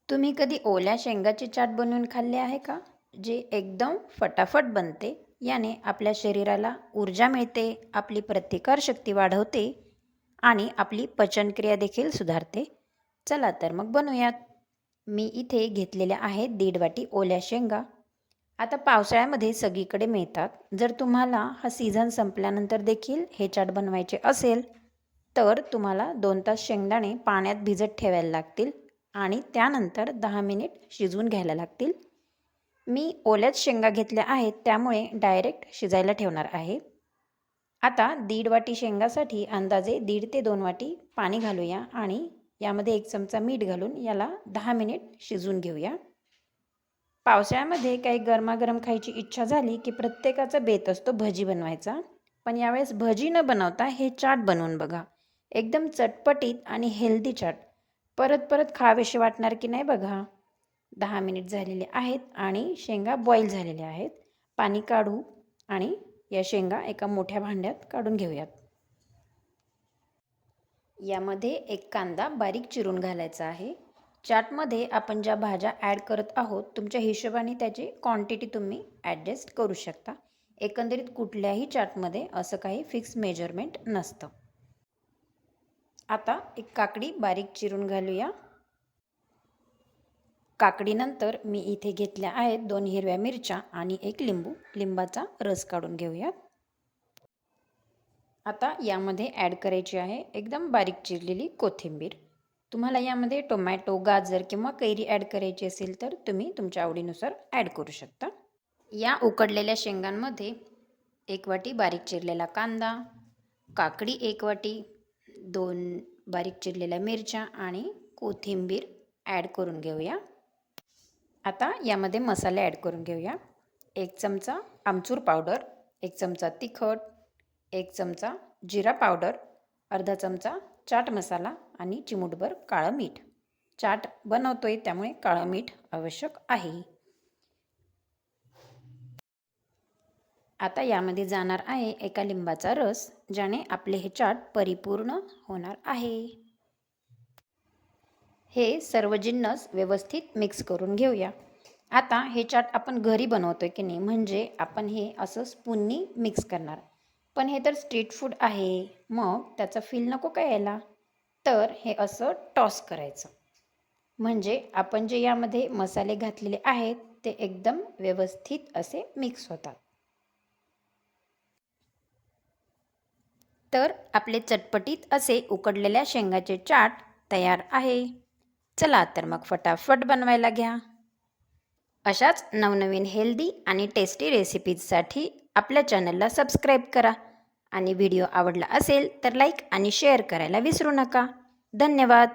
तुम्ही कधी ओल्या शेंगाची चाट बनवून खाल्ले आहे का? जे एकदम फटाफट बनते. याने आपल्या शरीराला ऊर्जा मिळते, आपली प्रतिकारशक्ती वाढवते आणि आपली पचनक्रिया देखील सुधारते. चला तर मग बनवूयात. मी इथे घेतलेल्या आहेत 1.5 वाटी ओल्या शेंगा. आता पावसाळ्यामध्ये सगळीकडे मिळतात. जर तुम्हाला हा सीझन संपल्यानंतर देखील हे चाट बनवायचे असेल, तर तुम्हाला 2 तास शेंगदाणे पाण्यात भिजत ठेवायला लागतील आणि त्यानंतर 10 मिनिट शिजवून घ्यायला लागतील. मी ओल्याच शेंगा घेतल्या आहेत, त्यामुळे डायरेक्ट शिजायला ठेवणार आहे. आता 1.5 वाटी शेंगासाठी अंदाजे 1.5 ते 2 वाटी पाणी घालूया आणि यामध्ये 1 चमचा मीठ घालून याला 10 मिनिट शिजवून घेऊया. पावसाळ्यामध्ये काही गरमागरम खायची इच्छा झाली की प्रत्येकाचा बेत असतो भजी बनवायचा. पण यावेळेस भजी न बनवता हे चाट बनवून बघा. एकदम चटपटीत आणि हेल्दी चाट. परत परत खावेसे वाटणार की नाही बघा. 10 मिनिट झालेले आहेत आणि शेंगा बॉईल झालेल्या आहेत. पाणी काढू आणि या शेंगा एका मोठ्या भांड्यात काढून घेऊयात. यामध्ये एक कांदा बारीक चिरून घालायचा आहे. चाटमध्ये आपण ज्या भाज्या ॲड करत आहोत, तुमच्या हिशोबाने त्याची क्वांटिटी तुम्ही ॲडजस्ट करू शकता. एकंदरीत कुठल्याही चाटमध्ये असं काही फिक्स मेजरमेंट नसतं. आता एक काकडी बारीक चिरून घालूया. काकडीनंतर मी इथे घेतल्या आहेत 2 हिरव्या मिरच्या आणि 1 लिंबू. लिंबाचा रस काढून घेऊया. आता यामध्ये ॲड करायची आहे एकदम बारीक चिरलेली कोथिंबीर. तुम्हाला यामध्ये टोमॅटो, गाजर किंवा कैरी ॲड करायची असेल तर तुम्ही तुमच्या आवडीनुसार ॲड करू शकता. या उकडलेल्या शेंगांमध्ये 1 वाटी बारीक चिरलेला कांदा, काकडी 1 वाटी, 2 बारीक चिरलेल्या मिरच्या आणि कोथिंबीर ॲड करून घेऊया. आता यामध्ये मसाले ॲड करून घेऊया. 1 चमचा आमचूर पावडर, 1 चमचा तिखट, 1 चमचा जिरा पावडर, अर्धा चमचा चाट मसाला आणि चिमूटभर काळं मीठ. चाट बनवतोय त्यामुळे काळं मीठ आवश्यक आहे. आता यामध्ये जाणार आहे एका लिंबाचा रस, ज्याने आपले हे चाट परिपूर्ण होणार आहे. हे सर्व जिन्नस व्यवस्थित मिक्स करून घेऊया. आता हे चाट आपण घरी बनवतोय की नाही, म्हणजे आपण हे असं स्पूननी मिक्स करणार. पण हे तर स्ट्रीट फूड आहे, मग त्याचा फील नको काय यायला. तर हे असं टॉस करायचं. म्हणजे आपण जे यामध्ये मसाले घातलेले आहेत ते एकदम व्यवस्थित असे मिक्स होतात. तर आपले चटपटीत असे उकडलेल्या शेंगाचे चाट तयार आहे. चला तर मग फटाफट बनवायला घ्या. अशाच नवनवीन हेल्दी आणि टेस्टी रेसिपीजसाठी आपल्या चॅनलला सबस्क्राईब करा आणि व्हिडिओ आवडला असेल तर लाईक आणि शेअर करायला विसरू नका. धन्यवाद.